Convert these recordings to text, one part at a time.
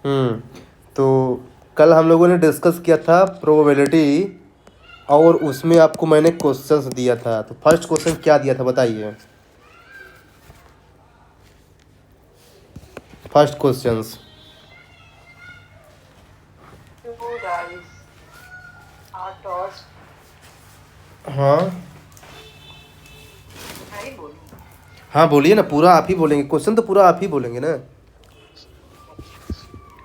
हम्म। तो कल हम लोगों ने डिस्कस किया था प्रोबेबिलिटी, और उसमें आपको मैंने क्वेश्चंस दिया था। तो फर्स्ट क्वेश्चन क्या दिया था बताइए। First questions. Two dice are tossed. हाँ मैं ही बोलूं? हाँ, बोलिए ना, पूरा आप ही बोलेंगे, क्वेश्चन तो पूरा आप ही बोलेंगे ना।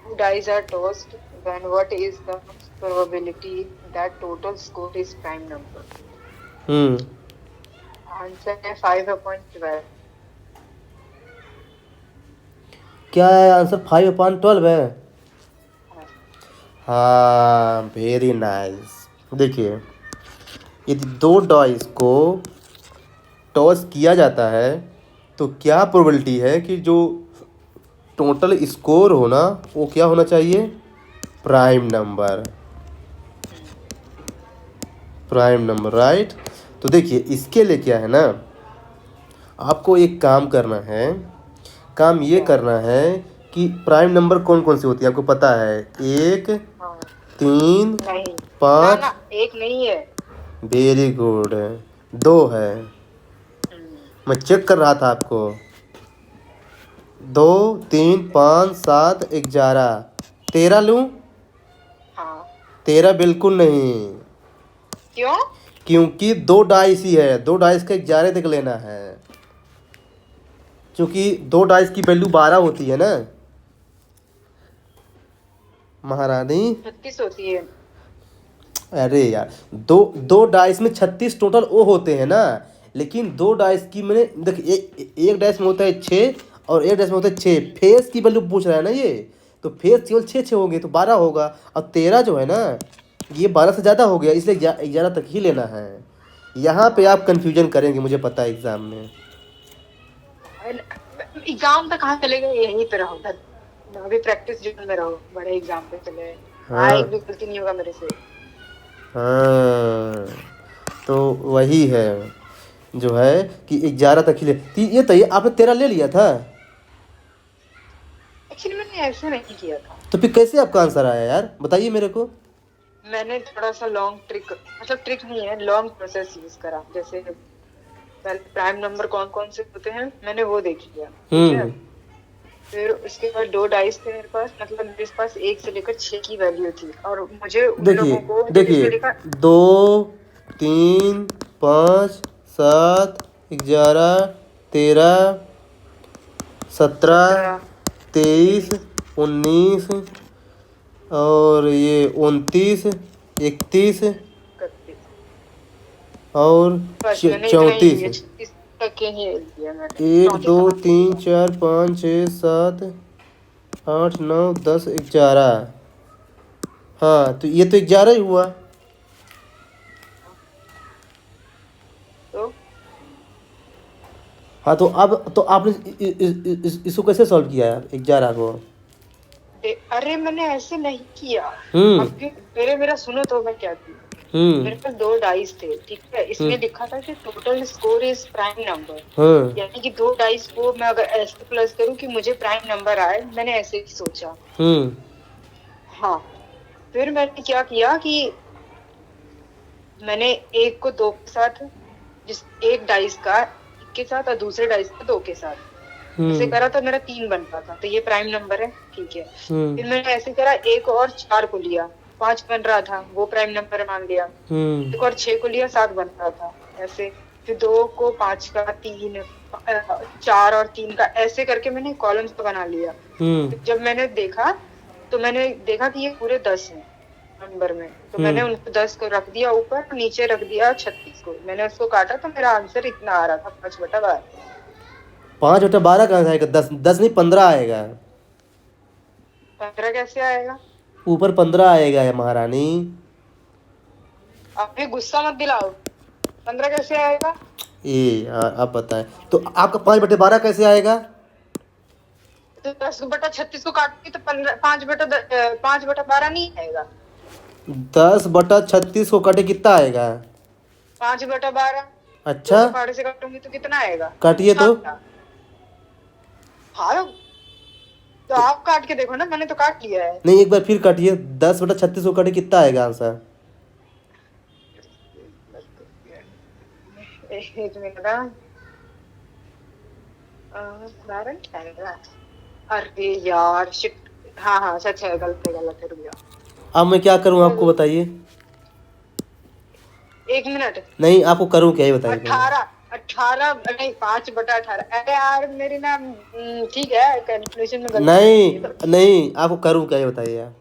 Two dice are tossed. Then what is the probability that total score is prime number? Hmm. Answer है 5/12. क्या है आंसर? 5/12 है। हाँ, हाँ, वेरी नाइस। देखिए, यदि दो डॉइस को टॉस किया जाता है तो क्या प्रोबेबिलिटी है कि जो टोटल स्कोर होना वो क्या होना चाहिए? Prime number. Hmm, prime number, right. तो देखिए, इसके लिए क्या है ना, आपको एक काम करना है। काम ये क्या? करना है कि प्राइम नंबर कौन कौन सी होती है आपको पता है? एक, हाँ, तीन, नहीं, ना पाँच। ना, एक नहीं है। Very good. दो है। हम्म, मैं चेक कर रहा था आपको। दो, तीन, पाँच, सात, 11। 13 लूँ? हाँ। 13 बिल्कुल नहीं, क्यों? क्योंकि दो डाइस ही है। दो डाइस का 11 तक लेना है, क्योंकि दो डाइस की वैल्यू 12 होती है ना महारानी। 36 होती है। अरे यार, दो दो डाइस में 36 टोटल वो होते हैं ना। लेकिन दो डाइस की मैंने देख, एक डाइस में होता है 6 और एक डाइस में होता है 6। फेस की वैल्यू पूछ रहा है ना ये। तो फेस केवल 6 6 होंगे तो 12 होगा। और 13 जो है ना, ये 12 से ज़्यादा हो गया, इसलिए 11 तक ही लेना है। यहाँ पे आप कंफ्यूजन करेंगे, मुझे पता है एग्जाम में। एग्जाम पे कहाँ चले गए? यहीं पे रहो उधर। अभी प्रैक्टिस जोन में रहो, बड़े एग्जाम पे चले गए। हाँ, एक हाँ भी गलती नहीं होगा मेरे से। हाँ, तो वही है जो है कि 11 तक ही ले। तो ये तो, ये आपने 13 ले लिया था। एक्चुअली मैंने ऐसे नहीं किया था। तो फिर कैसे आपका आंसर आया यार, बताइए मेरे को। मैंने थोड़ा सा लॉन्ग ट्रिक, मतलब ट्रिक नहीं है, लॉन्ग प्रोसेस यूज करा। जैसे पहले प्राइम नंबर कौन कौन से होते हैं मैंने वो देख लिया, ठीक है। हम्म। फिर उसके बाद दो डाइस थे मेरे पास, मतलब मेरे पास 1 से लेकर 6 की वैल्यू थी, और मुझे उन देखिए लोगों को जब देखिए, इसमें लिखा। 2, 3, 5, 7, 11, 13, 17, 17, 23, 23, 19, और ये 29, 31, 31। और बस मैंने इतना ही 34। लिया, 36 तक के ही लिया मैंने। एक, 34 दो, कहाँ से तीन, लिया? 4, 5, 6, 7, 8, 9, 10, 11। हाँ, तो ये तो 11 ही हुआ। तो हाँ, तो अब तो आपने इसको कैसे सॉल्व किया है 11 को? अरे मैंने ऐसे नहीं किया। हम्म। अब भी पहले मेरा सुनो तो मैं क्या किया। हम्म। मेरे पास दो डाइस थे, ठीक है। हम्म। इसमें लिखा था कि total score is prime number. हाँ। यानी कि दो डाइस को मैं अगर ऐसे प्लस करूं कि मुझे प्राइम नंबर आए, मैंने ऐसे ही सोचा। हम्म। हाँ। फिर मैंने क्या किया कि मैंने एक को दो के साथ, जिस एक डाइस का एक के साथ और दूसरे डाइस का दो के साथ ऐसे हम्म। करा तो मेरा 3 बन रहा था, तो ये प्राइम नंबर है, ठीक है। हम्म। फिर मैंने ऐसे करा, एक और 4 को लिया, 5 बन रहा था, वो प्राइम नंबर मान लिया। हम्म। एक और 6 को लिया, 7 बन रहा था, ऐसे। फिर 2 को 5 का, 3, 4 और 3 का, ऐसे करके मैंने कॉलम्स बना लिया। हम्म। फिर जब मैंने देखा तो मैंने देखा कि ये पूरे 10 हैं नंबर में, तो मैंने हम्म। उनको 10 को रख दिया ऊपर, नीचे रख दिया 36 को। मैंने उसको काटा तो मेरा आंसर इतना आ रहा था, 5/12। 5/12 कहाँ से आएगा? 10 10 नहीं, 15 आएगा। 15 कैसे आएगा? ऊपर 15 आएगा है महारानी। अभी गुस्सा मत दिलाओ। 15 कैसे आएगा? ये यार, आप बताएं। तो आपका 5/12 कैसे आएगा? तो 10/36 को काटोगे तो 5/12 नहीं आएगा। 10/36 को कटे कितना आएगा? 5/12 दो अच्छा, के पहाड़े से काटूंगी तो कितना आएगा? काटिए तो। 7। हाँ, तो आप काट के देखो ना, मैंने तो काट लिया है। नहीं, एक बार फिर काटिए। 10/36 को काटिए, कितना आएगा आंसर? एक मिनट ना, 12 क्या आएगा? अरे यार शिट, हाँ हाँ सच है, गलत है, रुक जाओ। अब मैं क्या करूं, आपको बताइए। एक मिनट। नहीं, आपको करूं क्या, ये बताइए पहले। 18 नहीं, 5/18। अरे यार मेरी ना ठीक है, कैलकुलेशन में गलती नहीं है तो। नहीं, आपको करूं क्या, ये बताइए आप।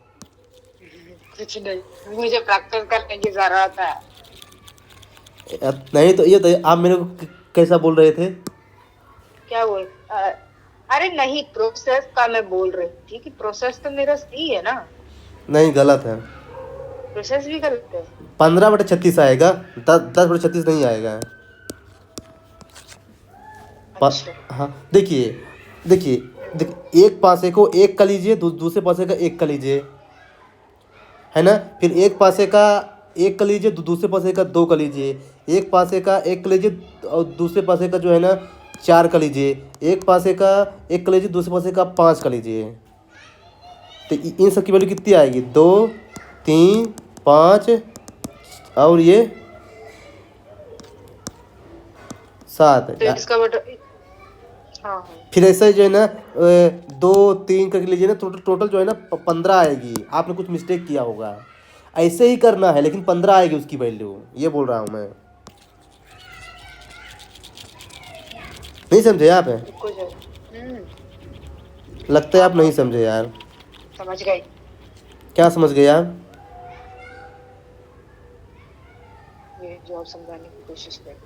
कुछ नहीं, मुझे प्रैक्टिस करने की जरूरत है। नहीं तो ये बताइए, आप मेरे को कैसा बोल रहे थे? क्या बोल अरे नहीं, प्रोसेस का मैं बोल रही थी कि प्रोसेस तो मेरा सही है ना। नहीं, गलत है। प्रोसेस भी गलत है। 15/36 आएगा। 10/36 नहीं आएगा। अच्छा। हाँ, देखिए देखिए देखिए, एक पासे को एक का लीजिए, दूसरे पासे का एक का लीजिए, है ना। फिर एक पासे का एक का लीजिए, दूसरे पासे का दो का लीजिए। एक पासे का एक का लीजिए और दूसरे पासे का जो है ना 4 का लीजिए। एक पासे का एक का लीजिए, दूसरे पासे का 5 का लीजिए। तो इन सब की वैल्यू कितनी आएगी? 2, 3, 5 और ये 7। तो इसका बटा, हाँ हाँ। फिर ऐसे जो है ना 2, 3 करके लीजिए ना, टोटल टोटल जो है ना 15 आएगी। आपने कुछ मिस्टेक किया होगा, ऐसे ही करना है, लेकिन 15 आएगी उसकी वैल्यू, ये बोल रहा हूँ मैं। नहीं समझे आप? कुछ लगता है आप नहीं समझे यार। समझ गई। क्या समझ गए आप? ये जो आप समझाने की कोशिश कर।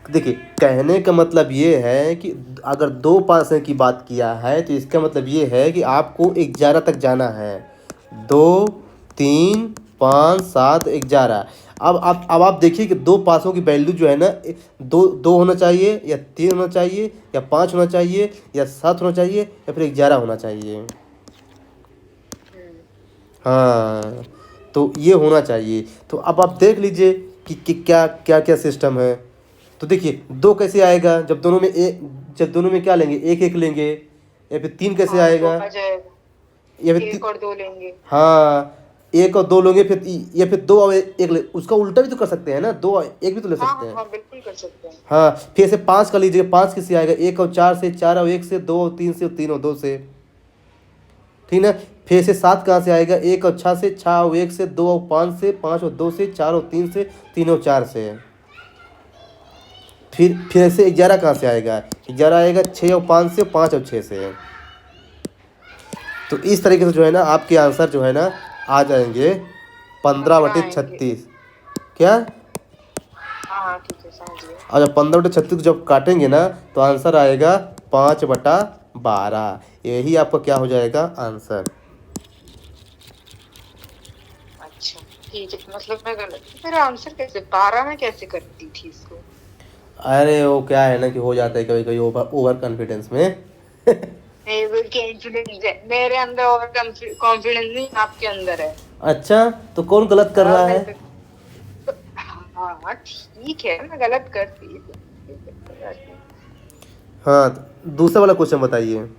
देखिए, कहने का मतलब ये है कि अगर 2 पासे की बात किया है तो इसका मतलब ये है कि आपको 11 तक जाना है। 2, 3, 5, 7, 11। अब आप देखिए कि 2 पासों की वैल्यू जो है ना, दो दो होना चाहिए, या 3 होना चाहिए, या 5 होना चाहिए, या 7 होना चाहिए, या फिर 11 होना चाहिए। हाँ, तो ये होना चाहिए। तो अब आप देख लीजिए कि क्या क्या क्या सिस्टम है। तो देखिए, 2 कैसे आएगा जब दोनों में जब दोनों में क्या लेंगे, एक एक लेंगे। या फिर 3 कैसे हाँ, आएगा? आ जाएगा। या फिर एक और दो लेंगे। हाँ, 1 और 2 लेंगे। फिर या फिर 2 और 1 उसका उल्टा भी तो कर सकते हैं ना, 2 और 1 भी तो ले हाँ सकते हाँ हैं। हाँ, बिल्कुल कर सकते हैं। हाँ, फिर ऐसे 5 का लीजिए। 5 किससे आएगा? 1 और 4 से, 4 और 1 से, 2 और 3 से, 3 और 2 से, ठीक ना। फिर से 7 कहाँ से आएगा? 1 और 6 से, 6 और 1 से, 2 और 5 से, 5 और 2 से, 4 और 3 से, 3 और 4 से। फिर ऐसे 11 कहाँ से आएगा? 11 आएगा 6 और 5 से, 5 और 6 से। तो इस तरीके से जो है ना आपके आंसर जो है ना आ जाएंगे 15/36। क्या? हाँ हाँ ठीक है, समझ गए। और जब 15/36 को जब काटेंगे ना तो आंसर आएगा 5/12। यही आपका क्या हो जाएगा? आंसर। अच्छा ठीक है, मतलब मैं गलत, मेरा आंसर कैसे 12 में कैसे करती थी इसको? अरे वो क्या है ना कि हो जाता है कभी कभी ओवर कॉन्फिडेंस में। कॉन्फिडेंस है मेरे अंदर, और कॉन्फिडेंस नहीं आपके अंदर है। अच्छा, तो कौन गलत कर रहा है? हाँ ठीक है, मैं गलत करती। हाँ, तो दूसरा वाला क्वेश्चन बताइए।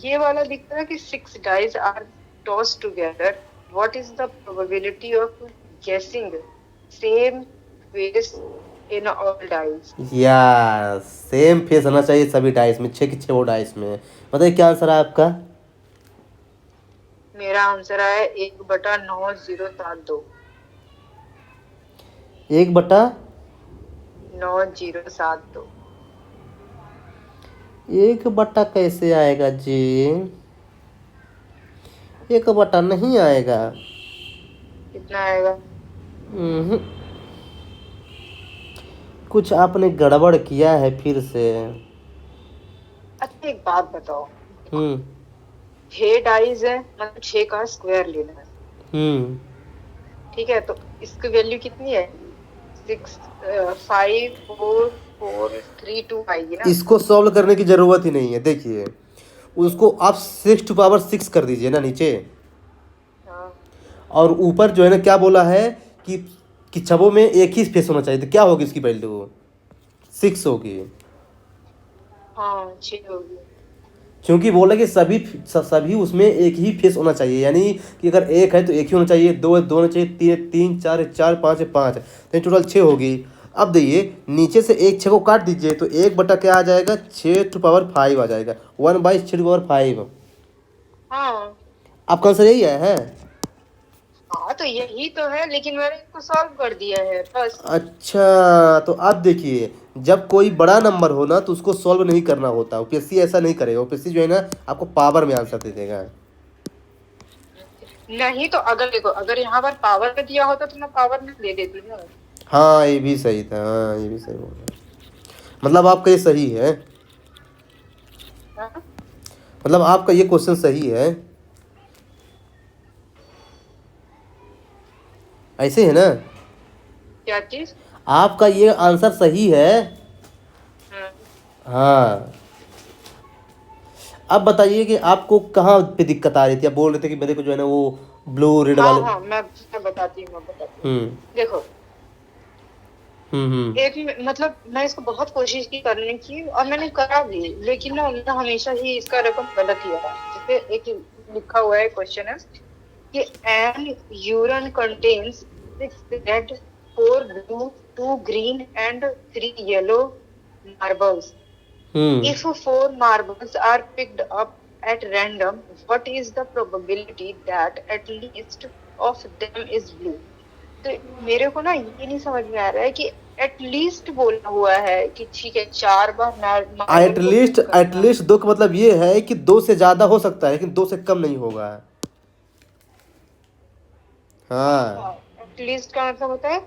ये वाला दिखता है कि 6 dice are tossed together. What is the probability of guessing same face in all dice? या सेम फेस होना चाहिए सभी डाइस में, 6 की 6 वो डाइस में। बताइए क्या आंसर है आपका? मेरा आंसर है 1/9072। 1/9072। 1 कैसे आएगा जी? 1 नहीं आएगा। कितना आएगा? हम्म, कुछ आपने गड़बड़ किया है फिर से। अच्छा एक बात बताओ, हम्म 6 डाइस है, मतलब 6 का स्क्वायर लेना है। हम्म ठीक है, तो इसकी वैल्यू कितनी है? 6 5 4 4 3 2 आएगी ना? इसको सॉल्व करने की जरूरत ही नहीं है। देखिए, उसको आप 6 कर दीजिए ना नीचे, हाँ और ऊपर जो है ना क्या बोला है कि छबों में एक ही स्पेस होना चाहिए। तो क्या होगी इसकी वैल्यू? 6 होगी। हाँ 6 होगी। क्योंकि बोला कि सभी उसमें एक ही फेस होना चाहिए, यानी कि अगर एक है तो एक ही होना चाहिए, दो है दो होना चाहिए, तीन है तीन, चार है चार, पाँच है पाँच, तो टोटल 6 होगी। अब देखिए नीचे से एक 6 को काट दीजिए तो 1/, क्या आ जाएगा, 6 to power 5 आ जाएगा, 1/6 to power 5। हाँ आपका आंसर यही है? हाँ तो यही तो है, लेकिन मैंने इसको सॉल्व कर दिया है बस। अच्छा, तो अब देखिए जब कोई बड़ा हाँ नंबर हो ना तो उसको सॉल्व नहीं करना होता, ओपीएससी ऐसा नहीं करेगा, ओपीएससी जो है ना आपको पावर में आंसर दे देगा। नहीं, तो अगर देखो, अगर यहाँ पर पावर में दिया होता तो मैं पावर में दे देती ना। हाँ ये भी सही था, हाँ ये भी सही बोला, मतलब आपका ये सही है, हाँ? मतलब आपका ये क्वेश्चन सही है, ऐसे है ना, क्या चीज? आपका ये आंसर सही है। हाँ। हाँ, अब बताइए कि आपको कहाँ पे दिक्कत आ रही थी, आप बोल रहे थे कि मेरे को जो है ना वो ब्लू रेड हाँ वाले। हाँ मैं बताती हूँ, मैं बताती हूँ। हम्म देखो, हम्म। मतलब मैं इसको बहुत कोशिश की करने की, और मैंने करा भी, लेकिन ना मैं हमेशा ही इसका रकम गलत ही आया। जैसे एक लिखा हुआ है, क्वेश्चन है कि an urn contains 6 red, 4 blue, 2 green and 3 yellow marbles. Hmm If 4 marbles are picked up at random, what is the probability that at least of them is blue? तो मेरे को ना ये नहीं समझ में आ रहा है कि एटलीस्ट बोला हुआ है कि ठीक है 4 बार मार्बल को एटलीस्ट, पिक करना। एटलीस्ट दो का मतलब ये है कि दो से ज्यादा हो सकता है लेकिन दो से कम नहीं होगा। हाँ, एटलीस्ट का मतलब होता है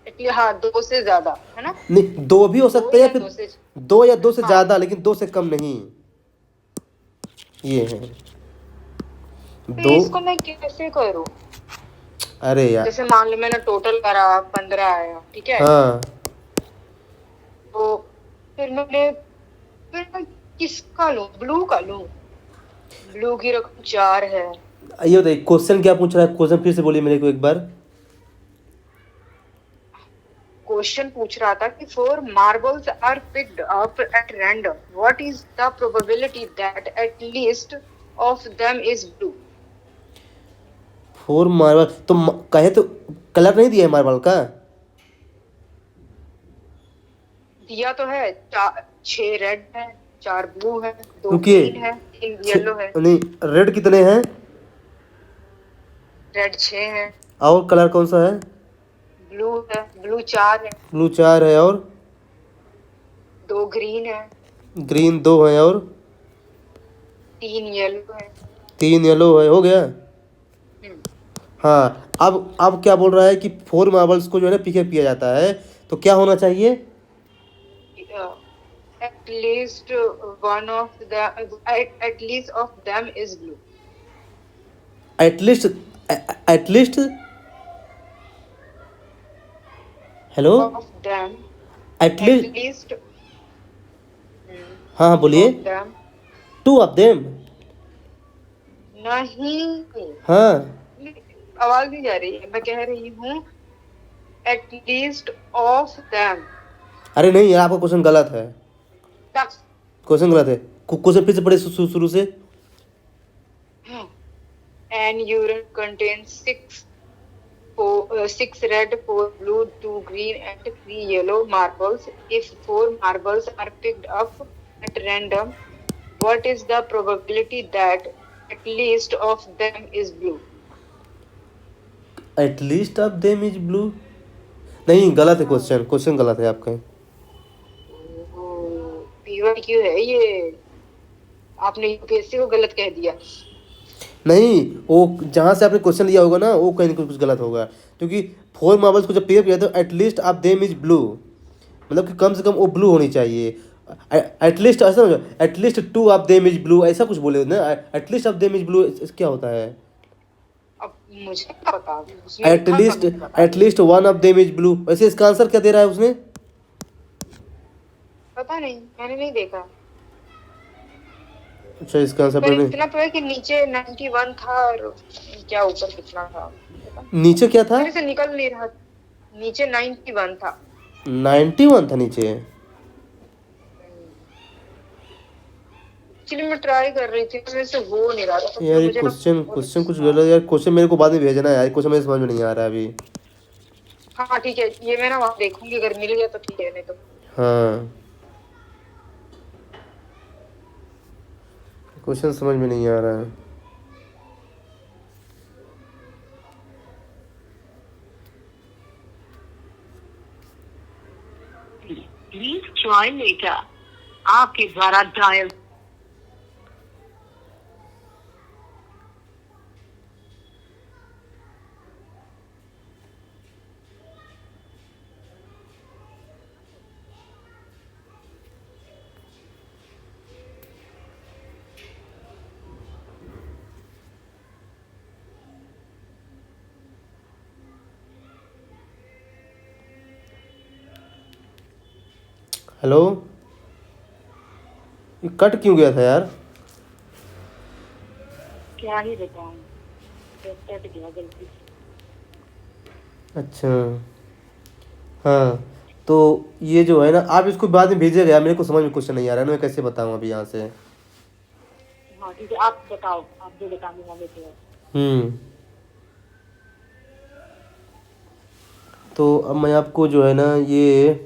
कि हाँ 2 से ज्यादा, है ना? नहीं दो भी हो 2 सकते हैं या या फिर 2 से। दो या दो से हाँ ज्यादा लेकिन दो से कम नहीं, ये है तो दो। इसको मैं कैसे करूँ? अरे यार, जैसे मान लो मैंने टोटल करा 15 आया, ठीक है? हाँ तो फिर मैं किसका लूं? ब्लू का लूं? ब्लू की रकम 4 है। ये बताइए क्वेश्चन क्या पूछ रहा है, क्वेश्चन फिर से बोलिए मेरे को एक बार। क्वेश्चन पूछ रहा था कि 4 marbles are picked up at random, what is the probability that at least of them is blue? 4 marble तो कहे तो कलर नहीं दिया है मार्बल का। दिया तो है, 6 रेड है, 4 ब्लू है, 2 रुकिए, ग्रीन है, 3 येलो है। नहीं रेड कितने हैं रेड 6 है, और कलर कौन सा है? ब्लू है, ब्लू 4 है, ब्लू 4 है और 2 ग्रीन है, ग्रीन 2 है और 3 येलो है। 3 येलो है, हो गया। हम्म, हाँ, अब क्या बोल रहा है कि 4 मार्बल्स को जो है ना पिकअप किया जाता है तो क्या होना चाहिए? at least one of the at least of them is blue. At least, at least, hello, Of them, at at least, least हाँ हाँ बोलिए। of them. 2 ऑफ देम, नहीं, हाँ। आवाज नहीं जा रही है, मैं कह रही हूँ at least of them. अरे नहीं यार, आपका क्वेश्चन गलत है, क्वेश्चन गलत है, क्वेश्चन फिर से पढ़े शुरू से। An urine contains 6 red, 4 blue, 2 green, and 3 yellow marbles. If 4 marbles are picked up at random, what is the probability that at least of them is blue? At least of them is blue, नहीं गलत है question, question गलत है आपका। PYQ है ये, आपने UPSC को गलत कह दिया। नहीं, वो जहाँ से आपने क्वेश्चन लिया होगा ना वो कहीं ना कहीं कुछ गलत होगा, क्योंकि 4 मार्बल्स को जब पेयर किया तो at least of them is blue, मतलब कि कम से कम वो ब्लू होनी चाहिए। एटलीस्ट ऐसा हो, at least 2 of them is blue ऐसा कुछ बोले ना, at least of them is blue क्या होता है? अब मुझे क्या पता, उसने लिखा था, एटलीस्ट, मुझे पता at least 1 of them is blue, वैसे इसका आंसर क्या दे रहा है उसने? पता नहीं, मैंने नहीं देखा। अच्छा, इसका आंसर पर मैंने, इतना तो है कि नीचे 91 था और क्या ऊपर कितना था पता? नीचे क्या था? मेरे से निकल नहीं रहा, नीचे 91 था। 91 था नीचे। एक्चुअली मैं ट्राई कर रही थी, मेरे से हो नहीं रहा था, तो यार ये मुझे ना क्वेश्चन बहुत क्वेश्चन कुछ हाँ गलत यार, क्वेश्चन मेरे को बाद में भेजना है यार, क्वेश्चन मेरे समझ में नहीं आ रहा है अभी। हाँ ठीक है, ये मैं ना वहाँ देखूंगी, अगर मिल गया तो ठीक है, नहीं तो हाँ क्वेश्चन समझ में नहीं आ रहा है। प्लीज ट्राई लेटर, आपके द्वारा डायल। हेलो, ये कट क्यों गया था यार? क्या ही बताऊं, कट गया गलती से। अच्छा हाँ, तो ये जो है ना, आप इसको बाद में भेजिएगा, मेरे को समझ में क्वेश्चन नहीं आ रहा है ना, मैं कैसे बताऊँ अभी यहाँ से। हाँ ठीक है, आप बताओ, आप जो बताने वाले थे। हम्म, तो अब मैं आपको जो है ना ये,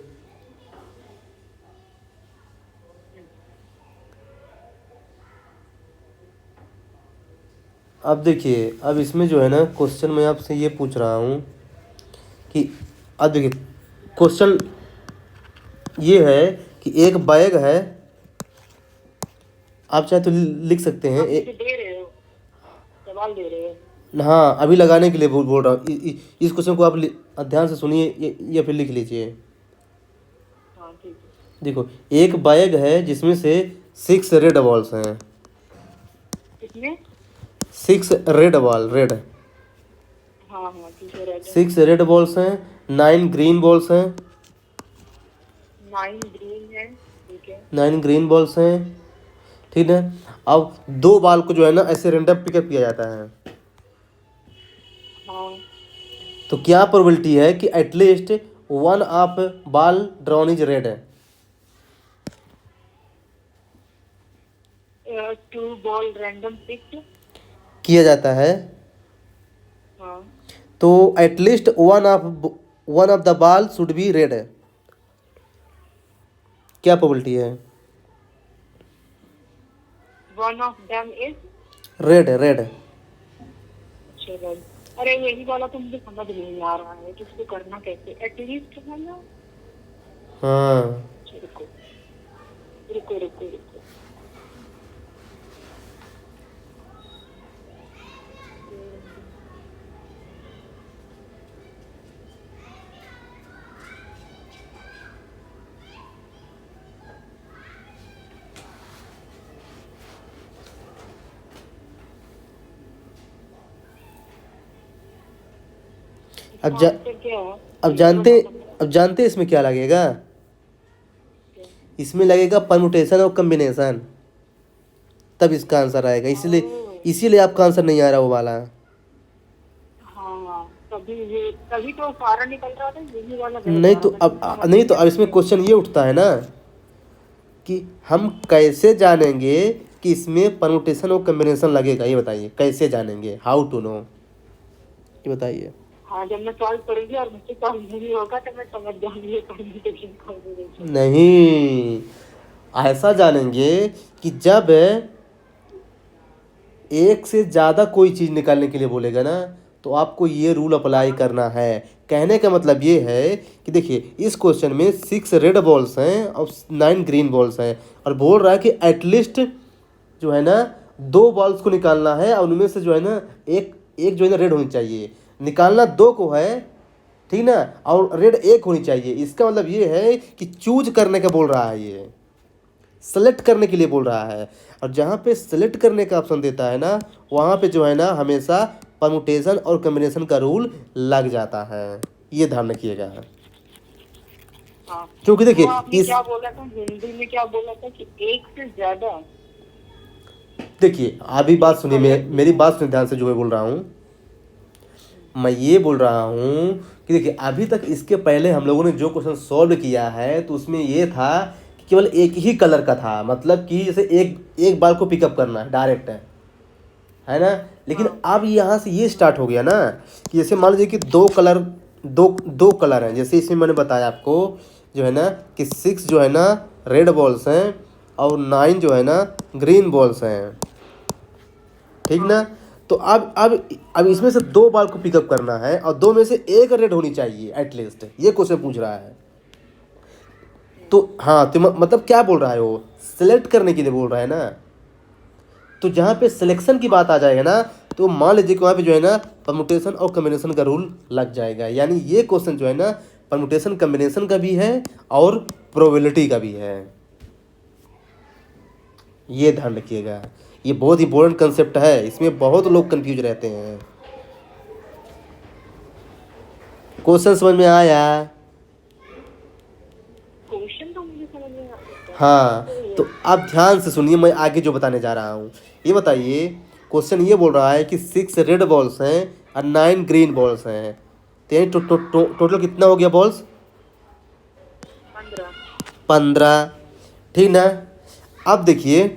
अब देखिए, अब इसमें जो है ना क्वेश्चन मैं आपसे ये पूछ रहा हूँ कि, अब देखिए क्वेश्चन ये है कि एक बैग है, आप चाहे तो लिख सकते हैं आप मुझे दे रहे हो, सवाल दे रहे हो। हाँ अभी लगाने के लिए बोल रहा हूँ, इस क्वेश्चन को आप ध्यान से सुनिए, या फिर लिख लीजिए। हाँ ठीक है। देखो, एक बैग है जिसमें से 6 रेड बॉल्स हैं, कितने? 6 रेड बॉल, रेड हाँ हाँ ठीक है, रेड है। 6 रेड बॉल्स हैं, 9 ग्रीन बॉल्स हैं, 9 ग्रीन है, ठीक है। 9 ग्रीन बॉल्स हैं, ठीक है। अब 2 बॉल को जो है ना ऐसे रेंडम पिकअप किया जाता है, हाँ तो क्या प्रोबेबिलिटी है कि at least one of ball drawn is red है? 2 बॉल रैंडम पिक्ड। किया जाता है, हाँ तो at least one of the ball should be red है, क्या प्रोबेबिलिटी है? One of them is red है, रेड है। अच्छा रेड। अरे यही वाला तो मुझे समझ नहीं आ रहा है कि इसको करना कैसे, एटलीस्ट है ना। हाँ अच्छा, रुको रुको रुको रुको। अब इसका आंसर क्या है? अब जानते अब जानते इसमें क्या लगेगा? इसमें लगेगा परमुटेशन और कम्बिनेशन, तब इसका आंसर आएगा, इसीलिए आपका आंसर नहीं आ रहा वो वाला। हाँ तभी तो सारा निकल रहा था, यही वाला गलत नहीं आ तो रहा था, अब नहीं तो अब इसमें क्वेश्चन ये उठता है ना कि हम कैसे जानेंगे कि इसमें परमुटेशन और कम्बिनेशन लगेगा, ये बताइए, कैसे जानेंगे, हाउ टू नो, ये बताइए। हाँ जब मैं सॉल्व करूंगी और मुझसे सॉल्व नहीं होगा तो मैं समझ जाऊंगी परम्यूटेशन कॉम्बिनेशन। नहीं, ऐसा जानेंगे कि जब एक से ज़्यादा कोई चीज़ निकालने के लिए बोलेगा ना, तो आपको ये रूल अप्लाई करना है। कहने का मतलब ये है कि देखिए, इस क्वेश्चन में 6 रेड बॉल्स हैं और 9 ग्रीन बॉल्स हैं, और बोल रहा है कि एटलीस्ट जो है ना 2 बॉल्स को निकालना है, और उनमें से जो है ना एक एक जो है ना रेड होनी चाहिए, निकालना 2 को है, ठीक ना, और रेड 1 होनी चाहिए। इसका मतलब ये है कि चूज करने का बोल रहा है, ये सेलेक्ट करने के लिए बोल रहा है, और जहाँ पे सेलेक्ट करने का ऑप्शन देता है ना, वहाँ पे जो है ना हमेशा परमुटेशन और कम्बिनेशन का रूल लग जाता है, ये ध्यान रखिएगा। हाँ क्योंकि देखिए वो आपने क्या बोला था हिंदी में, क्या बोला था कि एक से ज्यादा। देखिए अभी बात सुनिए, मेरी बात सुनिए ध्यान से, जो मैं बोल रहा हूँ, मैं ये बोल रहा हूँ कि देखिए, अभी तक इसके पहले हम लोगों ने जो क्वेश्चन सॉल्व किया है, तो उसमें ये था कि केवल एक ही कलर का था, मतलब कि जैसे एक एक बाल को पिकअप करना है डायरेक्ट है ना। लेकिन हाँ अब यहाँ से ये स्टार्ट हो गया ना कि जैसे मान लीजिए कि दो कलर, दो कलर हैं, जैसे इसमें मैंने बताया आपको जो है ना कि 6 जो है ना रेड बॉल्स हैं और 9 जो है ना ग्रीन बॉल्स हैं, ठीक ना। तो अब इसमें से दो बाल को पिकअप करना है और दो में से एक रेड होनी चाहिए एटलीस्ट, ये क्वेश्चन पूछ रहा है। तो हाँ, तो मतलब क्या बोल रहा है वो, सिलेक्ट करने के लिए बोल रहा है ना। तो जहाँ पे सिलेक्शन की बात आ जाएगा ना, तो मान लीजिए कि वहाँ पे जो है ना परमुटेशन और कम्बिनेशन का रूल लग जाएगा, यानी ये क्वेश्चन जो है ना परमुटेशन कम्बिनेशन का भी है और प्रोबेबिलिटी का भी है, ये ध्यान रखिएगा। ये बहुत इंपॉर्टेंट कंसेप्ट है, इसमें बहुत लोग कंफ्यूज रहते हैं। क्वेश्चन समझ में आया? क्वेश्चन तो मुझे समझ में आ सकता है। हाँ, तो आप ध्यान से सुनिए, मैं आगे जो बताने जा रहा हूँ। ये बताइए, क्वेश्चन ये बोल रहा है कि 6 रेड बॉल्स हैं और 9 ग्रीन बॉल्स हैं, तो यानी टोटल कितना हो गया बॉल्स? 15। 15, ठीक ना। अब देखिए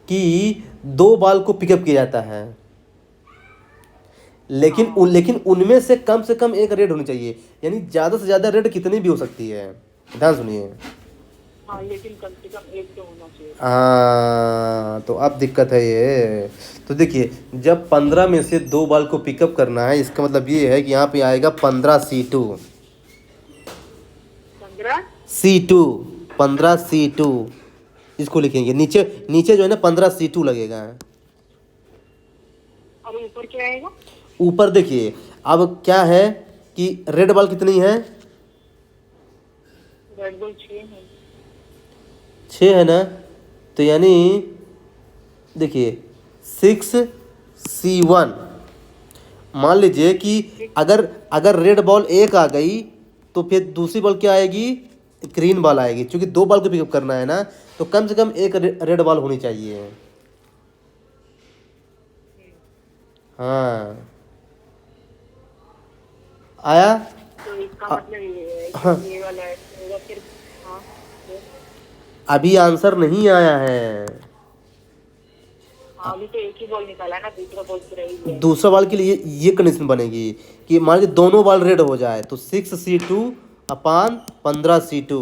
कि दो बाल को पिकअप किया जाता है, लेकिन उनमें से कम एक रेड होनी चाहिए, यानी ज़्यादा से ज़्यादा रेड कितनी भी हो सकती है। ध्यान सुनिए। हाँ लेकिन कम से कम एक तो होना चाहिए। हाँ, तो अब दिक्कत है ये। तो देखिए, जब 15 में से दो बाल को पिकअप करना है, इसका मतलब ये है कि यहाँ पे आएगा 15C2। 15 C2, 15C2 इसको लिखेंगे, नीचे नीचे जो है ना 15C2 लगेगा। और ऊपर क्या आएगा? ऊपर देखिए, अब क्या है कि रेड बॉल कितनी है? रेड बॉल 6 है। 6 है ना। तो यानी देखिए 6C1, मान लीजिए कि अगर अगर रेड बॉल एक आ गई तो फिर दूसरी बॉल क्या आएगी? ग्रीन बॉल आएगी, क्योंकि दो बॉल को पिकअप करना है ना, तो कम से कम एक रेड बॉल होनी चाहिए। हाँ, आया? तो इसका अ- मतलब ये है हाँ, कि ये वाला होगा फिर। हाँ फिर? अभी आंसर नहीं आया है। हाँ, अभी तो एक ही बॉल निकाला ना, दूसरा बॉल तो रह ही गया। दूसरा बॉल के लिए ये कंडीशन बनेगी कि मान लीजिए दोनों बॉल रेड हो जाए, तो 6C2 अपान 15C2।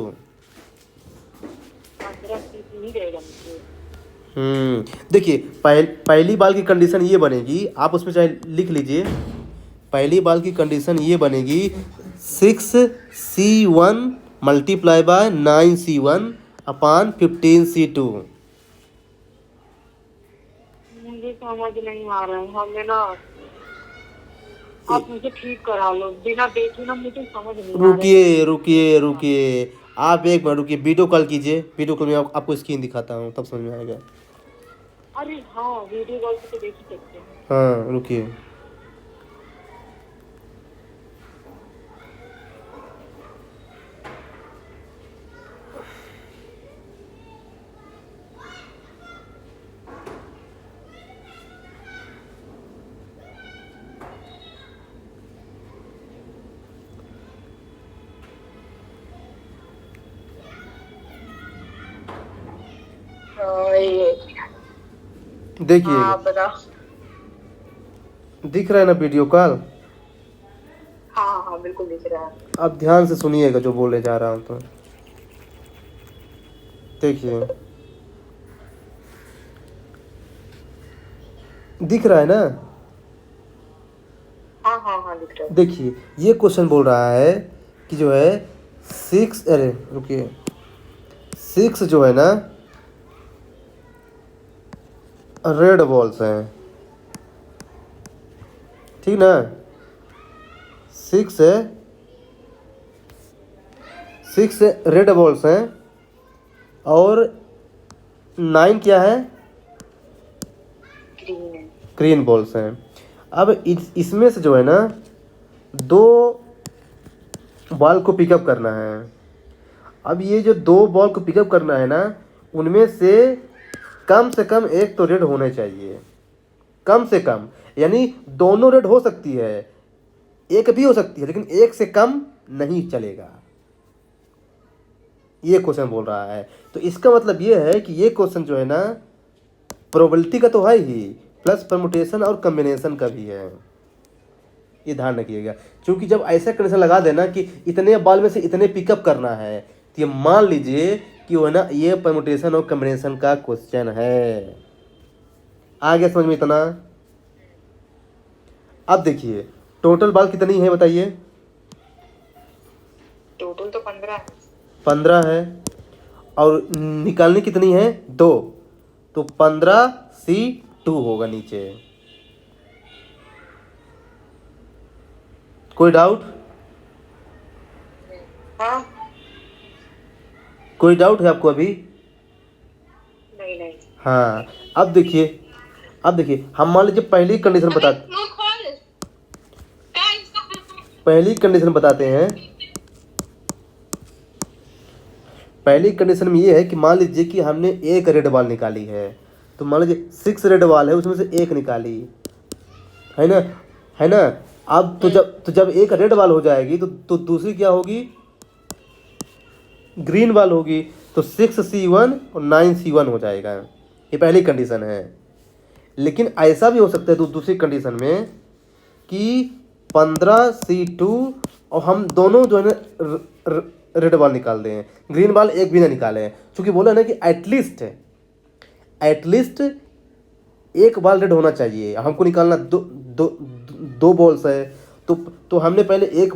15 सीट नहीं रहेगा मुझे। देखिए, पहली बाल की कंडीशन ये बनेगी, आप उसमें चाहे लिख लीजिए। पहली बाल की कंडीशन ये बनेगी 6C1 multiply by 9C1 upon 15C2। मुझे समझ नहीं आ रहा है, हमें ना आप मुझे ठीक करा लो, बिना देखे ना मुझे समझ नहीं आ रहा है। रुकिए रुकिए रुकिए, आप एक बार रुकिए, वीडियो कॉल कीजिए, वीडियो कॉल में आपको स्क्रीन दिखाता हूँ, तब समझ में आएगा। अरे हाँ, वीडियो कॉल पे तो देख ही सकते हैं। हाँ, रुकिए। देखिए, हाँ बताओ। दिख रहा है ना वीडियो कॉल? हाँ हाँ बिल्कुल दिख रहा है। आप ध्यान से सुनिएगा जो बोलने जा रहा हूँ। तो देखिए, दिख रहा है ना? हाँ हाँ हाँ दिख रहा है। देखिए, ये क्वेश्चन बोल रहा है कि जो है 6, अरे रुकिए, 6 जो है ना रेड बॉल्स हैं, ठीक ना। 6 है, 6 रेड बॉल्स हैं और 9 क्या है? ग्रीन है। ग्रीन बॉल्स हैं। अब इसमें से जो है ना दो बॉल को पिकअप करना है। अब ये जो दो बॉल को पिकअप करना है ना, उनमें से कम एक तो रेड होने चाहिए, कम से कम, यानी दोनों रेड हो सकती है, एक भी हो सकती है, लेकिन एक से कम नहीं चलेगा। ये क्वेश्चन बोल रहा है। तो इसका मतलब ये है कि ये क्वेश्चन जो है ना प्रोबेबिलिटी का तो है ही, प्लस परमुटेशन और कम्बिनेशन का भी है, ये ध्यान रखिएगा। क्योंकि जब ऐसा कंडीशन लगा देना कि इतने बॉल में से इतने पिकअप करना है, तो ये मान लीजिए कि वो ना ये परमुटेशन और कम्बिनेशन का क्वेश्चन है। आ गया समझ में इतना? अब देखिए टोटल बॉल कितनी है बताइए? टोटल तो 15 है। 15 है, और निकालनी कितनी है? 2, तो 15C2 होगा नीचे। कोई डाउट? हाँ। कोई डाउट है आपको अभी? नहीं। हाँ। अब देखिए हम मान लीजिए पहली कंडीशन बताते हैं। पहली कंडीशन में ये है कि मान लीजिए कि हमने एक रेड बॉल निकाली है, तो मान लीजिए 6 रेड बॉल है, उसमें से एक निकाली है ना। अब तो जब एक रेड बॉल हो जाएगी तो दूसरी क्या होगी? ग्रीन बॉल होगी। तो 6C1 और 9C1 हो जाएगा। ये पहली कंडीशन है। लेकिन ऐसा भी हो सकता है दूसरी कंडीशन में कि 15C2 और हम दोनों जो है ना रेड बॉल निकाल दें, ग्रीन बॉल एक भी ना निकालें। क्योंकि बोला ना कि एटलीस्ट एक बॉल रेड होना चाहिए। हमको निकालना दो बॉल्स है, तो हमने पहले एक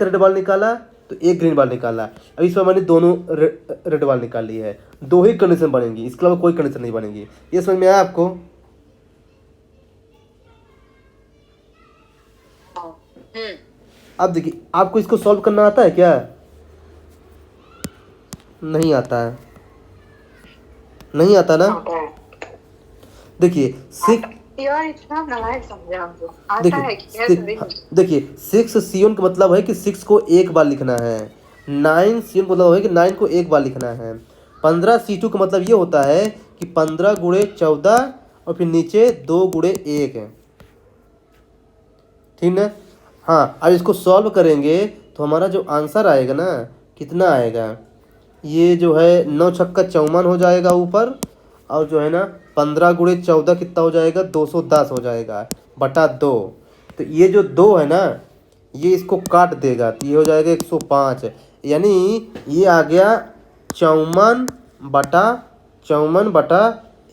रेड बॉल निकाला, तो एक ग्रीन बॉल निकाला। अब इस पर मैंने दोनों रेड बॉल निकाल ली है। 2 ही कंडीशन बनेंगी, इसके अलावा कोई कंडीशन नहीं बनेगी। ये समझ में आया आपको? अब देखिए आपको इसको सॉल्व करना आता है क्या? नहीं आता है, नहीं आता ना? देखिए यार इतना नालायक समझा हमको। आता है कि कैसे नहीं? देखिए 6C1 का मतलब है कि 6 को एक बार लिखना है, 9C1 का मतलब है कि 9 को एक बार लिखना है, 15C2 का मतलब ये होता है कि 15 गुणे 14 और फिर नीचे 2 गुणे 1 है। ठीक ना? हाँ, अब इसको सॉल्व करेंगे तो हमारा जो आंसर आएगा ना, कितना आएगा? ये जो है 9 छक्का 54 हो जाएगा ऊपर, और जो है ना 15 गुणे 14 कितना हो जाएगा? 210 हो जाएगा बटा 2। तो ये जो 2 है ना, ये इसको काट देगा, तो ये हो जाएगा 105। यानी ये आ गया 54 बटा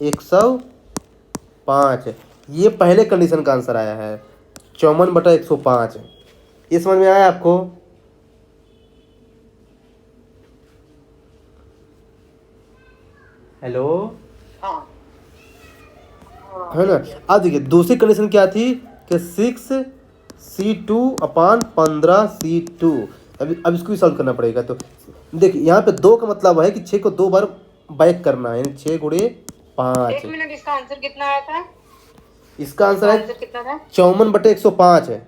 105। ये पहले कंडीशन का आंसर आया है, 54 बटा 105। ये समझ में आया आपको? हेलो? हाँ। है ना? अब देखिए दूसरी कंडीशन क्या थी कि 6C2 अपान 15C2। अब इसको भी सॉल्व करना पड़ेगा। तो देखिए यहाँ पे 2 का मतलब है कि 6 को 2 बार बैक करना है, यानी 6 गुणे 5। 1 मिनट, इसका आंसर कितना आया था? इसका आंसर है कितना था? 54 बटे 105 है।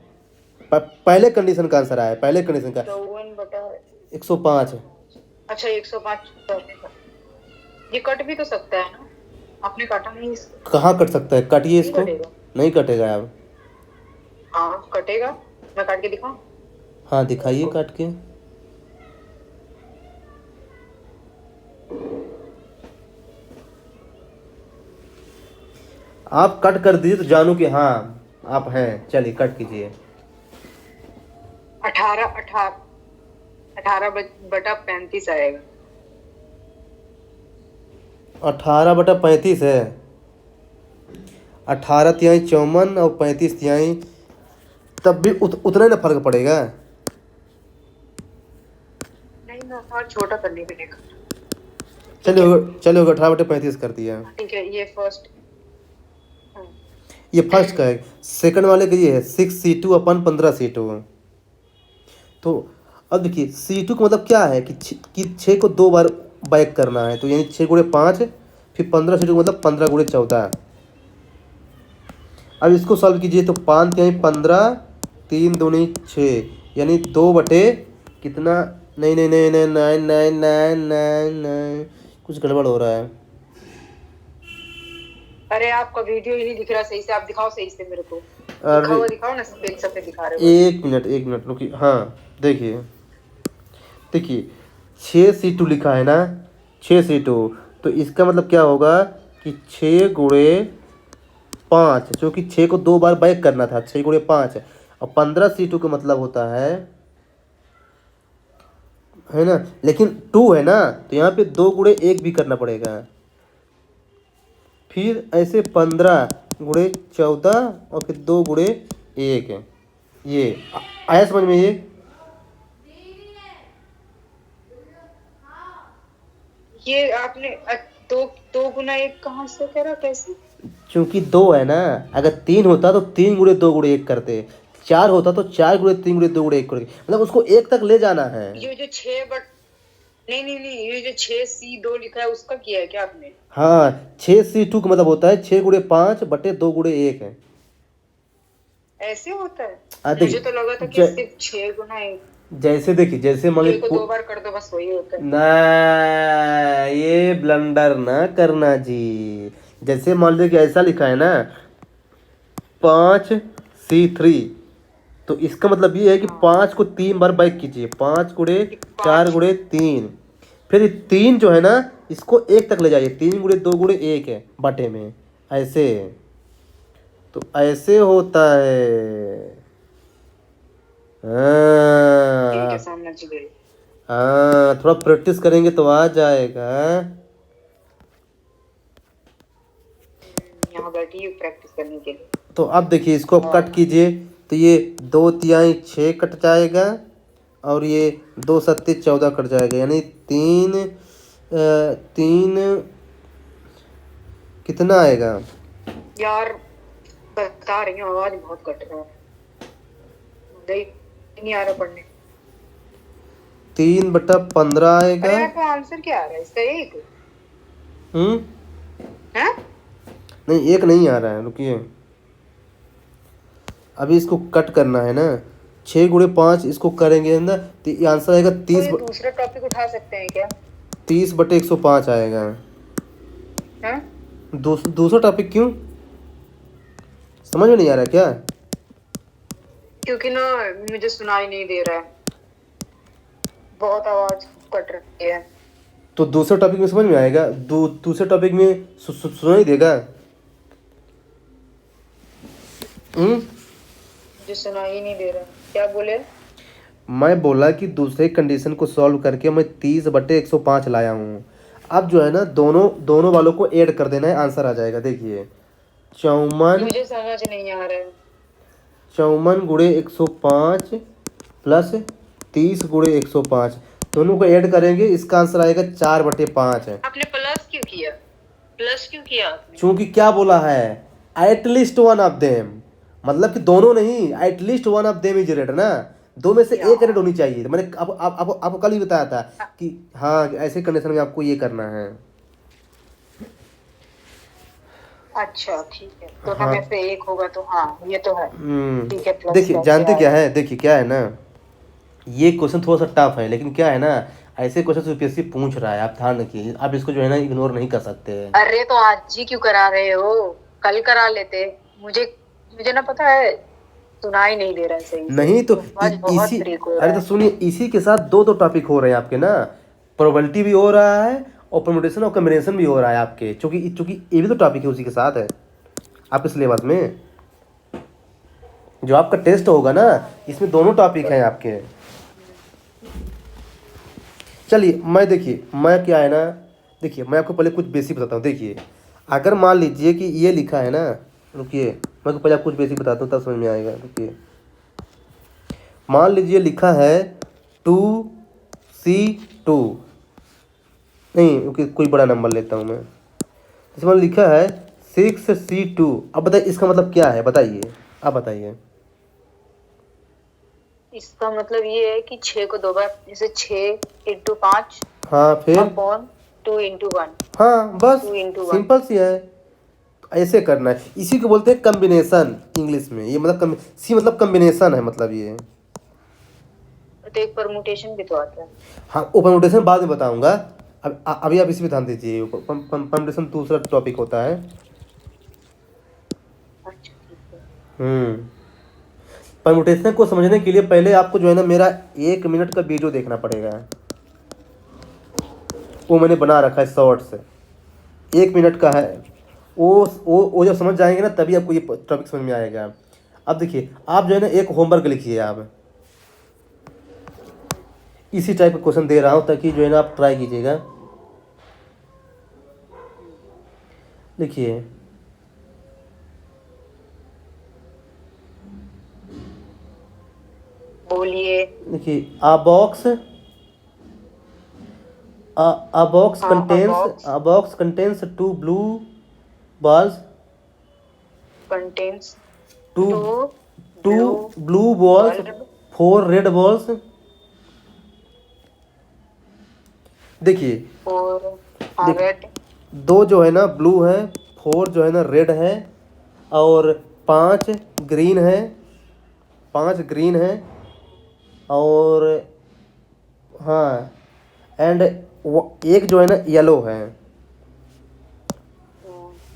पहले कंडीशन का आंसर आया, पहले कंडीशन का 54 बटा 105 है। अच्छा 105। ये कट भी तो सकता है ना? आपने काटा नहीं इसको। कहाँ कट सकता है? काटिए इसको। कटेगा। नहीं कटेगा अब। हाँ कटेगा। मैं काट के दिखाऊं? हाँ दिखाइए काट के। आप कट कर दीजिए तो जानू कि हाँ आप हैं। चलिए कट कीजिए। 18 बटा 35 आएगा। 18 बटा 35 है। 18 तिहाई 54 और 35 तिहाई, तब भी उतना ही ना फर्क पड़ेगा। नहीं ना, और छोटा करने के लिए। चलिए होगा 18 बटे 35 कर दिया। ठीक है, ये फर्स्ट। ये फर्स्ट का है। सेकंड वाले का ये है 6C2 अपन 15C2। तो अब देखिए C2 का मतलब क्या है कि 6 को 2 बार बैक करना है, तो यानी 6 गुणे 5, फिर 15C2 का मतलब 15 गुणे 14। अब इसको सॉल्व कीजिए तो 5 यानी 15, 3 दूनी 6, यानी 2 बटे कितना? नहीं, कुछ गड़बड़ हो रहा है। अरे आपका वीडियो ही नहीं दिख रहा सही से, आप दिखाओ सही से मेरे को। दिखाओ ना, सफेद दिखा रहे हो। एक मिनट रुकिए। हाँ देखिए 6C2 लिखा है ना, 6C2, तो इसका मतलब क्या होगा कि 6 × 5, जो कि 6 को 2 बार बैक करना था, 6 × 5, और 15C2 का मतलब होता है ना, लेकिन 2 है ना, तो यहाँ पे 2 × 1 भी करना पड़ेगा, फिर ऐसे 15 × 14 और फिर 2 × 1 है। ये आया समझ में ये? ये आपने दो दो गुना एक कहाँ से करा, कैसे? क्योंकि 2 है ना, अगर 3 होता तो 3 × 2 × 1 करते, 4 होता तो 4 × 3 × 2 × 1 करते, मतलब उसको 1 तक ले जाना है। ये जो 6 बट नहीं नहीं नहीं, ये जो 6C2 लिखा है उसका किया है क्या आपने? हाँ, 6C2 का मतलब होता है 6 × 5/2 × 1 है। ऐसे होता है? मुझे देखिए, तो लगा था कि सिर्फ 6 गुना 1। जैसे देखिए, जैसे मान 6 को 2 लीजिए बार कर दो बस वही होता है। ना, ये ब्लंडर ना करना जी। जैसे मान लीजिए कि ऐसा लिखा है ना, 5C3, तो इसका मतलब ये है कि 5 को 3 बार बैक कीजिए, 5 × 4 × 3, फिर 3 जो है ना, इसको 1 तक ले जाइए, 3 × 2 × 1 है बटे में, ऐसे, तो ऐसे होता है। ठीक है, हाँ, समझ गई। हाँ, थोड़ा प्रैक्टिस करेंगे तो आ जाएगा। यहाँ बैठी हूँ प्रैक्टिस करने के लिए। तो अब देखिए, इसको अब कट कीजिए, तो ये 2 × 3 = 6 कट जाएगा, और ये 2 × 7 = 14 कट जाएगा, यानी 3 कितना आएगा? यार बता रही हूँ, आवाज बहुत कट रहा है, नहीं आ रहा पढ़ने। 3/15 आएगा। अरे यार, तो आंसर क्या आ रहा है इसका? एक है? नहीं, 1 नहीं आ रहा है, रुकिए, अभी इसको कट करना है ना, 6 × 5 इसको करेंगे ना, तो ये आंसर आएगा तो 30 ये दूसरा टॉपिक उठा सकते हैं क्या? 30/105 आएगा। हैं? दूसरा टॉपिक क्यों, समझ में नहीं आ रहा क्या? क्योंकि ना मुझे सुनाई नहीं दे रहा है, बहुत आवाज कट रही है। तो दूसरे टॉपिक में समझ में आएगा, दूसरे टॉपिक में सुनाई देगा। मुझे सुनाई नहीं दे रहा, क्या बोले? मैं बोला कि दूसरे कंडीशन को सॉल्व करके मैं 30/105 लाया हूँ। अब जो है ना, दोनों वालों को ऐड कर देना है, आंसर आ जाएगा। देखिए, 54 मुझे समझ नहीं आ रहा है। 54 × 105 प्लस 30 × 105, दोनों को ऐड करेंगे, इसका आंसर आएगा 4/5 है। आपने प्लस क्यों किया? प्लस क्यों किया आपने? क्योंकि क्या बोला है, एटलीस्ट वन ऑफ देम, मतलब कि दोनों नहीं, at least one of them is red ना, दो में से एक रेड होनी चाहिए। तो मैंने आपको कल ही बताया था कि हाँ, ऐसे कंडीशन में आपको ये करना है। अच्छा ठीक है, तो हाँ, में से एक होगा तो हाँ, ये तो है। ठीक है, प्लस देखिए, जानते कैसे क्या आएगा? है, देखिए क्या है ना, ये क्वेश्चन थोड़ा सा टफ है, लेकिन क्या है ना, ऐसे क्वेश्चन यूपीएससी पूछ रहा है, आप ध्यान रखिए, आप इसको जो है ना इग्नोर नहीं कर सकते हैं। अरे तो आज ही क्यों करा रहे हो? कल करा लेते। मुझे मुझे ना पता है, सुनाई नहीं दे रहा है सही से। नहीं तो आज बहुत इसी, ब्रेक हो रहा अरे है। तो सुनिए, इसी के साथ दो टॉपिक हो रहे हैं आपके ना, प्रोबेबिलिटी भी हो रहा है और परम्यूटेशन और कॉम्बिनेशन भी हो रहा है आपके, चूंकि ये भी तो टॉपिक है, उसी के साथ है आपके सिलेबस में। जो आपका टेस्ट होगा ना, इसमें दोनों टॉपिक हैं आपके। चलिए, मैं क्या है ना, देखिए, मैं आपको पहले कुछ बेसिक बताता हूँ। देखिए, अगर मान लीजिए कि ये लिखा है ना, रुकिए, मैं आपको पहले कुछ बेसिक बताता हूँ, तब समझ में आएगा। रुकिए, मान लीजिए लिखा है 2C2, नहीं, रुकिए, कोई बड़ा नंबर लेता हूँ मैं, इसमें लिखा है 6C2। अब बताइए इसका मतलब क्या है, बताइए, आप बताइए। इसका मतलब ये है कि 6 को 2 बार, जैसे 6 × 5 हाँ, फिर 2 × 1। हाँ, बस 2 × 1। सिंपल सी है, ऐसे करना है, इसी को बोलते हैं कम्बिनेशन इंग्लिश में। ये मतलब सी मतलब कम्बिनेशन है, मतलब ये। तो एक परमुटेशन भी तो आता है। हाँ, परम्यूटेशन बाद में बताऊंगा, अभी आप इसी पे ध्यान दीजिए। परम्यूटेशन दूसरा टॉपिक होता है। अच्छा ठीक है। परम्यूटेशन को समझने के लिए पहले आपको जो है ना, मेरा 1 मिनट का वीडियो देखना पड़ेगा। वो मैंने बना रखा है शॉर्ट्स, 1 मिनट का है। वो जब समझ जाएंगे ना तभी आपको ये टॉपिक समझ में आएगा। अब देखिए आप जो है ना एक होमवर्क लिखिए आप, इसी टाइप का क्वेश्चन दे रहा हूँ ताकि जो है ना आप ट्राई कीजिएगा। लिखिए बोलिए। देखिए a box हाँ, contains a box contains 2 blue balls, contains two two blue balls, bulb 4 red balls। देखिए और देख रेड 2 जो है ना ब्लू है, 4 जो है ना रेड है, और 5 ग्रीन है, 5 ग्रीन है, और हाँ एंड एक जो है ना येलो है।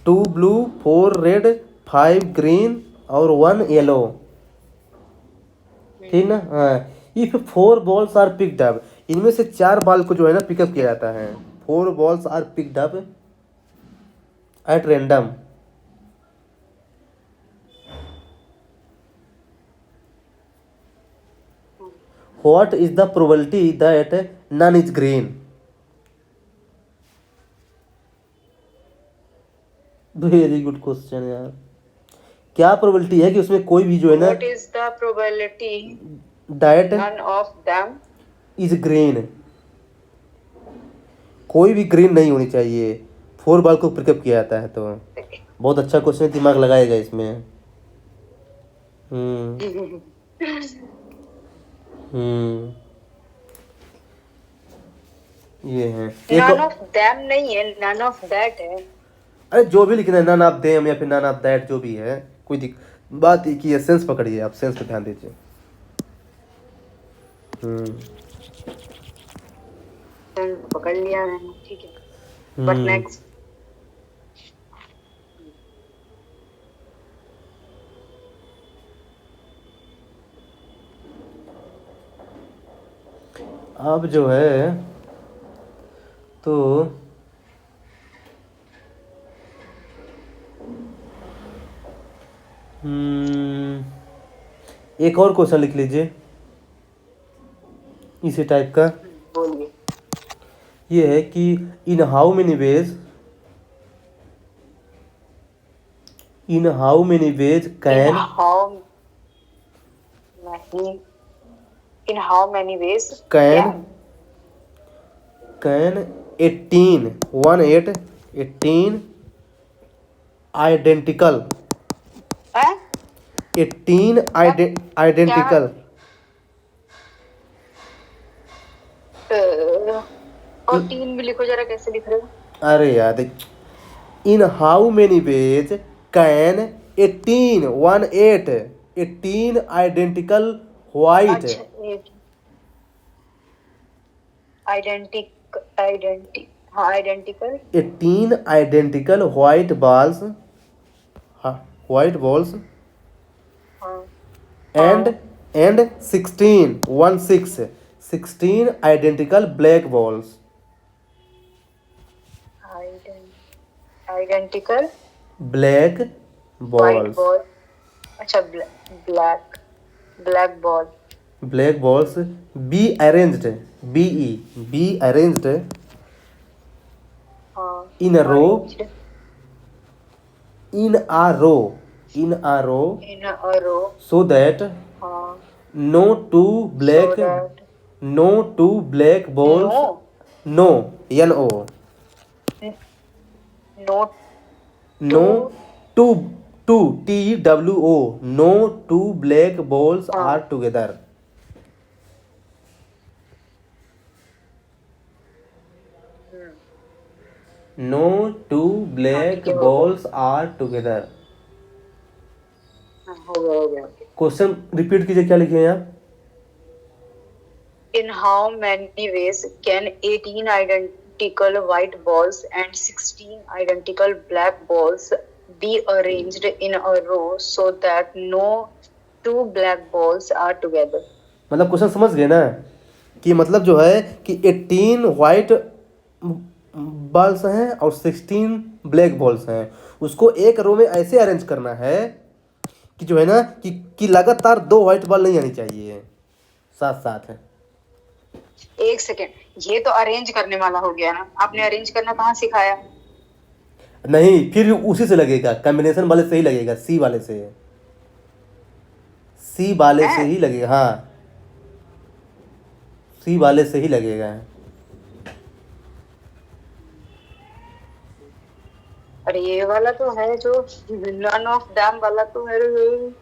2 ब्लू 4 रेड 5 ग्रीन और 1 येलो, ठीक ना। हाँ if 4 balls are picked up, इनमें से 4 बॉल को जो है ना पिकअप किया जाता है। 4 balls are picked up at random, what is the probability that none is green. Very good question यार, क्या प्रोबेबिलिटी है कि उसमें कोई भी जो है ना what is the probability that none of them is green, कोई भी ग्रीन नहीं होनी चाहिए, 4 बॉल को पिकअप किया जाता है। तो बहुत अच्छा क्वेश्चन, दिमाग लगाएगा इसमें। ये है नन ऑफ देम नहीं है, नन ऑफ दैट है। अरे जो भी लिखना है, नन ऑफ देम या फिर नन ऑफ दैट, जो भी है कोई बात एक ही है। सेंस पकड़िए आप, सेंस पे ध्यान दीजिए। पकड़ लिया मैंने, ठीक है। बट नेक्स्ट अब जो है तो एक और क्वेश्चन लिख लीजिए इसी टाइप का। बोलिए। ये है कि इन how many ways can in how many ways can 18 identical हैं? 18 आइडेंटिकल और 3 भी लिखो जरा, कैसे लिख रहे हो? अरे यार देख, in how many ways can 18 identical white identical 18 identical white balls and 16 identical black balls. Identical black balls, अच्छा black balls be arranged in a row so that no two black balls no two TWO no two black balls are together। No two black balls are together। हो गया। Question repeat कीजिए, क्या लिखे हैं आप? In how many ways can 18 identical white balls and 16 identical black balls be arranged in a row so that no two black balls are together? मतलब question समझ गए ना कि मतलब जो है कि 18 व्हाइट बॉल्स हैं और 16 ब्लैक बॉल्स हैं। उसको एक रो में ऐसे अरेंज करना है कि जो है ना कि लगातार 2 व्हाइट बॉल नहीं आनी चाहिए साथ साथ है। एक सेकेंड, ये तो अरेंज करने वाला हो गया ना, आपने अरेंज करना कहाँ सिखाया? नहीं, फिर उसी से लगेगा, कॉम्बिनेशन वाले से ही लगेगा, सी वाले से, सी वाले से है? ही लगेगा। हाँ, सी वाले से ही लगेगा। अरे ये वाला तो है जो नन ऑफ डैम वाला, तो मेरे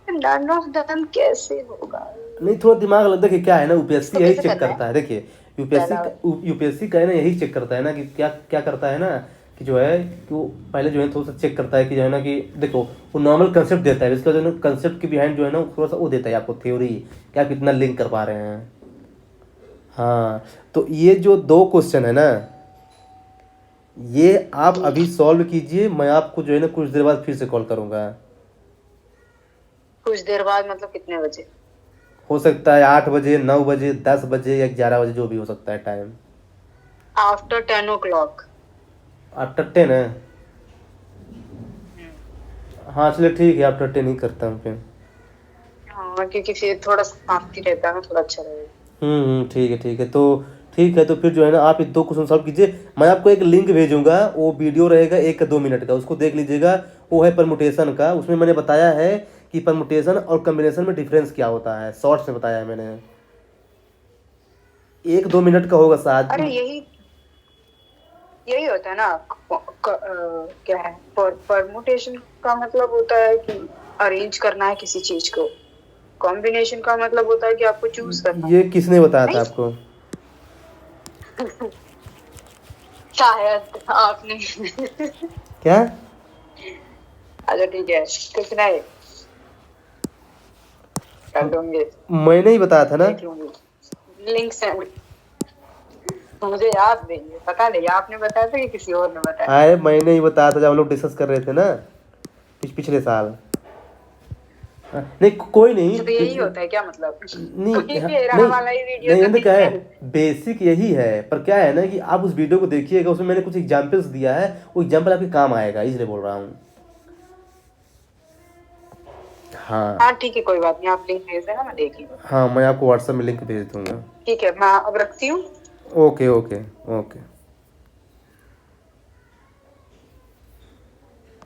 नन ऑफ डैम कैसे होगा? नहीं, थोड़ा दिमाग लग, देखिए क्या है ना, यूपीएससी इसको यही कैसे चेक करना करता है? है। देखिए यूपीएससी पहला यूपीएससी का है ना, यही चेक करता है ना कि क्या क्या करता है ना, कि जो है कि वो पहले जो है थोड़ा सा चेक करता है कि जो है ना कि देखो, वो नॉर्मल कंसेप्ट देता है, इसका जो है ना कंसेप्ट के बिहाइंड जो है ना वो थोड़ा सा वो देता है आपको थ्योरी, क्या कितना लिंक कर पा रहे हैं। हाँ, तो ये जो 2 क्वेश्चन है ना, ये आप अभी सॉल्व कीजिए, मैं आपको जो है ना कुछ देर बाद फिर से कॉल करूँगा। कुछ देर बाद मतलब कितने बजे? हो सकता है 8 बजे, 9 बजे, 10 बजे या 11 बजे, जो भी हो सकता है टाइम। After 10 o'clock। आफ्टर 10 है? हाँ चलिए ठीक है, आफ्टर 10 ही करता हूँ फिर। हाँ, क्योंकि फिर थोड़ा शांति रहता है ना, थोड़ा अच्छा रहेगा। ठीक है, ठीक है, तो ठीक है, तो फिर जो है ना आप ये 2 क्वेश्चन सॉल्व कीजिए। मैं आपको एक लिंक भेजूंगा, वो वीडियो रहेगा 1 या 2 मिनट का, उसको देख लीजिएगा। वो है परमुटेशन का, उसमें मैंने बताया है कि परमुटेशन और कॉम्बिनेशन में डिफरेंस क्या होता है, शॉर्ट्स में बताया है मैंने। 1-2 मिनट का होगा शायद। अरे यही यही होता है ना, क्या है, परमुटेशन का मतलब होता है कि अरेंज करना है किसी चीज को। कॉम्बिनेशन का मतलब होता है कि आपको चूज करना ये किसने बताया था नहीं? आपको? शायद आपने। क्या? अच्छा ठीक है, कुछ नहीं, कर दूंगे, मैंने ही बताया था ना। देख लूंगी, लिंक सेंड। मुझे याद नहीं है, पता नहीं आपने बताया था कि किसी और ने बताया। अरे मैंने ही बताया था जब हम लोग डिस्कस कर रहे थे ना, पिछले साल। नहीं कोई नहीं, तो यही होता है क्या मतलब? नहीं कोई हाँ, मेरा नहीं वाला ही वीडियो नहीं, तो अंदर क्या नहीं है, है। बेसिक यही है, पर क्या है ना कि आप उस वीडियो को देखिएगा, उसमें मैंने कुछ एग्जांपल्स दिया है, वो एग्जांपल आपके काम आएगा, इसलिए बोल रहा हूँ। हाँ हाँ ठीक है, कोई बात नहीं, आप लिंक भेज देना, मैं देख लूंगा। हाँ, मैं आपको व्हाट्सएप में लिंक भेज दूंगा। ठीक है, मैं अब रखती हूँ। Okay okay okay.